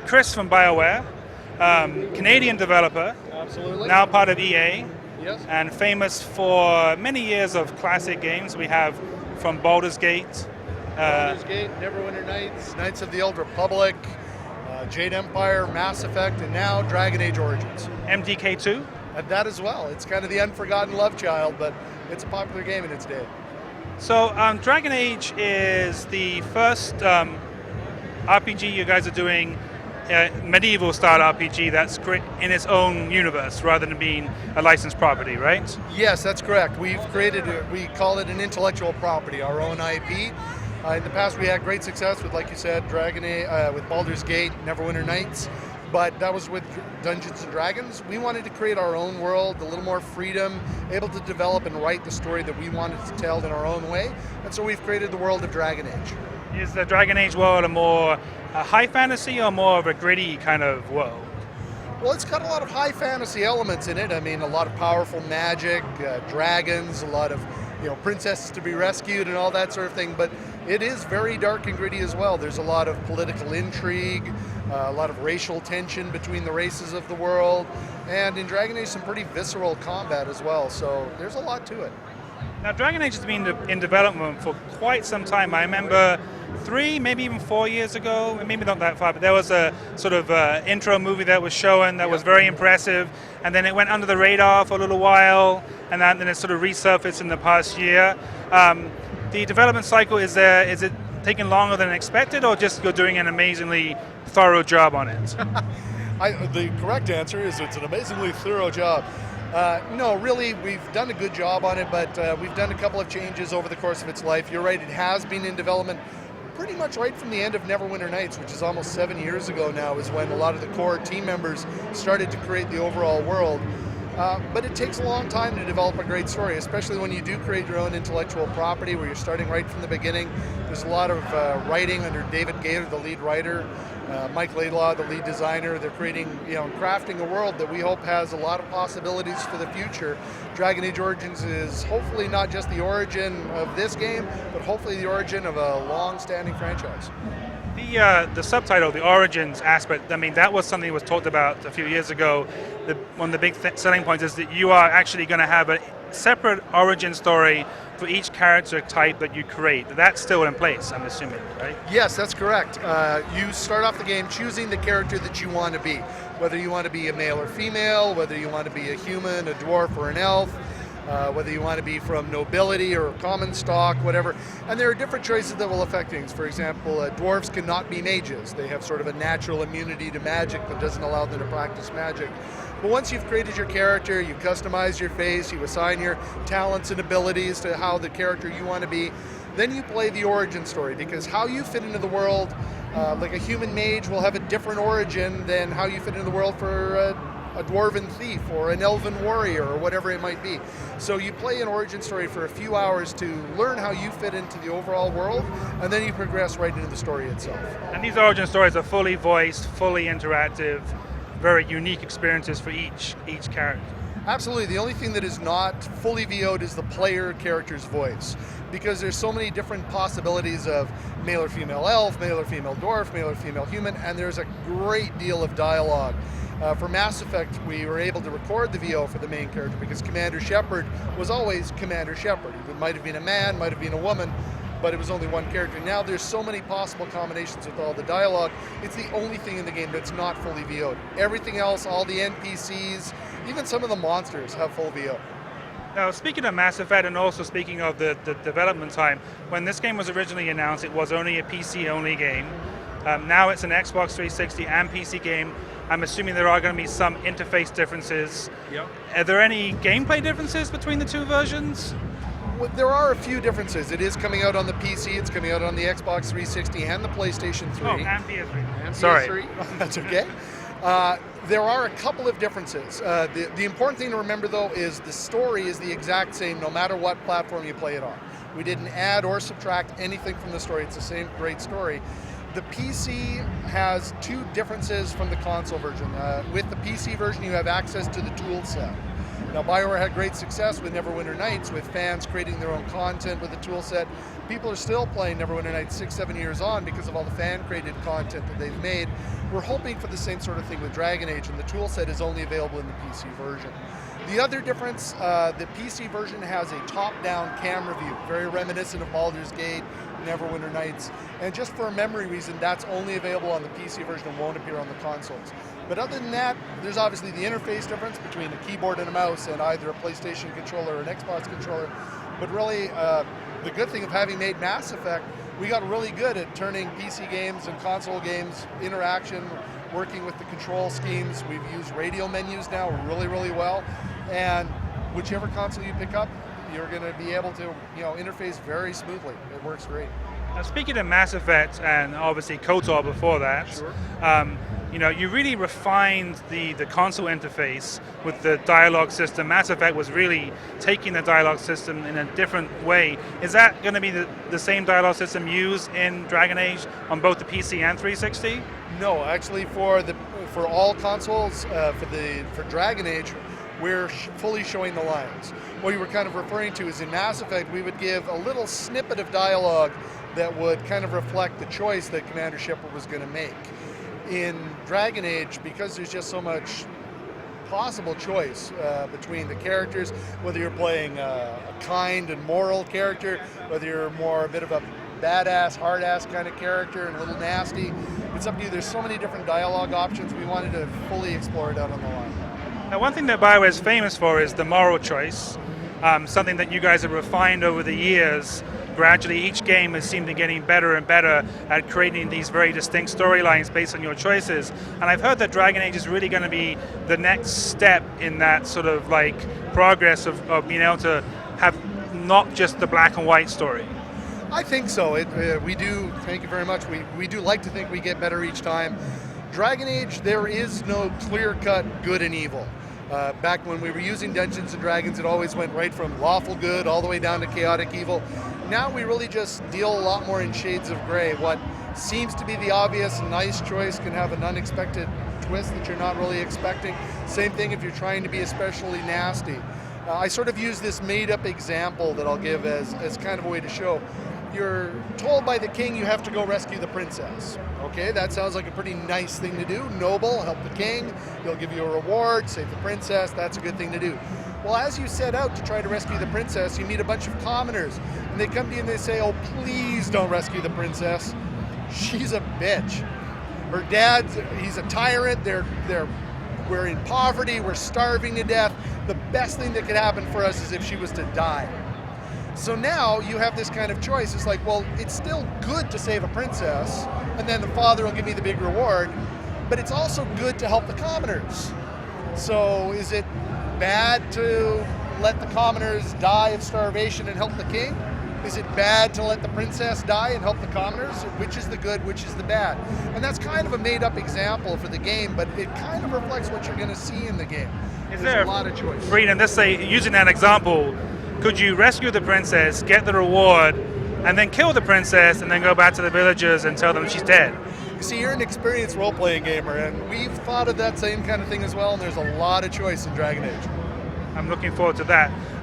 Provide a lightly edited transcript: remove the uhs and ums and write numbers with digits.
Chris from Bioware, Canadian developer, Absolutely. now part of EA, Yes. and famous for many years of classic games. We have from Baldur's Gate. Baldur's Gate, Neverwinter Nights, Knights of the Old Republic, Jade Empire, Mass Effect, and now Dragon Age Origins. MDK2. And that as well. It's kind of the unforgotten love child, but it's a popular game in its day. So Dragon Age is the first RPG you guys are doing, medieval style RPG that's in its own universe rather than being a licensed property, right? Yes, that's correct. We've created, we call it an intellectual property, our own IP. In the past we had great success with, like you said, Dragon Age, with Baldur's Gate, Neverwinter Nights, but that was with Dungeons and Dragons. We wanted to create our own world, a little more freedom, able to develop and write the story that we wanted to tell in our own way, and so we've created the world of Dragon Age. Is the Dragon Age world a more high fantasy or more of a gritty kind of world? Well, it's got a lot of high fantasy elements in it. I mean, a lot of powerful magic, dragons, a lot of princesses to be rescued and all that sort of thing, but it is very dark and gritty as well. There's a lot of political intrigue, a lot of racial tension between the races of the world, and in Dragon Age some pretty visceral combat as well, so there's a lot to it. Now Dragon Age has been in development for quite some time. I remember 3, maybe even 4 years ago, maybe not that far, but there was a sort of intro movie that was shown that was very impressive, and then it went under the radar for a little while, and then it sort of resurfaced in the past year. The development cycle, is it taking longer than expected, or just you're doing an amazingly thorough job on it? The correct answer is it's an amazingly thorough job. No, really, we've done a good job on it, but we've done a couple of changes over the course of its life. You're right, it has been in development pretty much right from the end of Neverwinter Nights, which is almost 7 years ago now, is when a lot of the core team members started to create the overall world. But it takes a long time to develop a great story, especially when you do create your own intellectual property where you're starting right from the beginning. There's a lot of writing under David Gator, the lead writer, Mike Laidlaw, the lead designer. They're creating, crafting a world that we hope has a lot of possibilities for the future. Dragon Age Origins is hopefully not just the origin of this game, but hopefully the origin of a long-standing franchise. The subtitle, the origins aspect, I mean, that was something that was talked about a few years ago. One of the big selling points is that you are actually going to have a separate origin story for each character type that you create. That's still in place, I'm assuming, right? Yes, that's correct. You start off the game choosing the character that you want to be, whether you want to be a male or female, whether you want to be a human, a dwarf, or an elf, whether you want to be from nobility or common stock, whatever. And there are different choices that will affect things. For example, dwarves cannot be mages. They have sort of a natural immunity to magic that doesn't allow them to practice magic. But once you've created your character, you customize your face, you assign your talents and abilities to how the character you want to be, then you play the origin story, because how you fit into the world, like a human mage will have a different origin than how you fit into the world for a dwarven thief or an elven warrior or whatever it might be. So you play an origin story for a few hours to learn how you fit into the overall world, and then you progress right into the story itself. And these origin stories are fully voiced, fully interactive, very unique experiences for each character. Absolutely. The only thing that is not fully VO'd is the player character's voice, because there's so many different possibilities of male or female elf, male or female dwarf, male or female human, and there's a great deal of dialogue. For Mass Effect, we were able to record the VO for the main character because Commander Shepard was always Commander Shepard. It might have been a man, might have been a woman, but it was only one character. Now there's so many possible combinations with all the dialogue. It's the only thing in the game that's not fully VO'd. Everything else, all the NPCs, even some of the monsters have full VO. Now, speaking of Mass Effect and also speaking of the development time, when this game was originally announced, it was only a PC-only game. Now it's an Xbox 360 and PC game. I'm assuming there are going to be some interface differences. Yep. Are there any gameplay differences between the two versions? Well, there are a few differences. It is coming out on the PC, it's coming out on the Xbox 360 and the PlayStation 3. Oh, and PS3. And Sorry. PS3. That's okay. There are a couple of differences. The important thing to remember, though, is the story is the exact same no matter what platform you play it on. We didn't add or subtract anything from the story. It's the same great story. The PC has two differences from the console version. With the PC version, you have access to the tool set. Now, BioWare had great success with Neverwinter Nights, with fans creating their own content with the tool set. People are still playing Neverwinter Nights 6-7 years on because of all the fan-created content that they've made. We're hoping for the same sort of thing with Dragon Age, and the tool set is only available in the PC version. The other difference, the PC version has a top-down camera view, very reminiscent of Baldur's Gate, Neverwinter Nights, and just for a memory reason, that's only available on the PC version and won't appear on the consoles. But other than that, there's obviously the interface difference between a keyboard and a mouse and either a PlayStation controller or an Xbox controller. But really, the good thing of having made Mass Effect, we got really good at turning PC games and console games interaction, working with the control schemes. We've used radio menus now really, really well. And whichever console you pick up, you're going to be able to, interface very smoothly. It works great. Now, speaking of Mass Effect and obviously KOTOR before that, Sure. You really refined the console interface with the dialogue system. Mass Effect was really taking the dialogue system in a different way. Is that going to be the same dialogue system used in Dragon Age on both the PC and 360? No, actually, for all consoles, for Dragon Age, we're fully showing the lines. What you were kind of referring to is in Mass Effect, we would give a little snippet of dialogue that would kind of reflect the choice that Commander Shepard was going to make. In Dragon Age, because there's just so much possible choice between the characters, whether you're playing a kind and moral character, whether you're more a bit of a badass, hard-ass kind of character and a little nasty, it's up to you. There's so many different dialogue options. We wanted to fully explore it out on the line. Now, one thing that BioWare is famous for is the moral choice, something that you guys have refined over the years. Gradually, each game has seemed to be getting better and better at creating these very distinct storylines based on your choices. And I've heard that Dragon Age is really going to be the next step in that sort of like progress of being able to have not just the black and white story. I think so. We do, thank you very much. We do like to think we get better each time. Dragon Age, there is no clear-cut good and evil. Back when we were using Dungeons & Dragons, it always went right from lawful good all the way down to chaotic evil. Now we really just deal a lot more in shades of gray. What seems to be the obvious nice choice can have an unexpected twist that you're not really expecting. Same thing if you're trying to be especially nasty. I sort of use this made-up example that I'll give as kind of a way to show. You're told by the king you have to go rescue the princess. Okay, that sounds like a pretty nice thing to do. Noble, help the king, he'll give you a reward, save the princess, that's a good thing to do. Well, as you set out to try to rescue the princess, you meet a bunch of commoners, and they come to you and they say, oh, please don't rescue the princess. She's a bitch. Her dad, he's a tyrant, we're in poverty, we're starving to death. The best thing that could happen for us is if she was to die. So now you have this kind of choice. It's like, well, it's still good to save a princess, and then the father will give me the big reward, but it's also good to help the commoners. So is it bad to let the commoners die of starvation and help the king? Is it bad to let the princess die and help the commoners? Which is the good, which is the bad? And that's kind of a made-up example for the game, but it kind of reflects what you're going to see in the game. Is There's there a lot of choice. Freedom, let's say, using that example, could you rescue the princess, get the reward, and then kill the princess, and then go back to the villagers and tell them she's dead? You see, you're an experienced role-playing gamer, and we've thought of that same kind of thing as well, and there's a lot of choice in Dragon Age. I'm looking forward to that.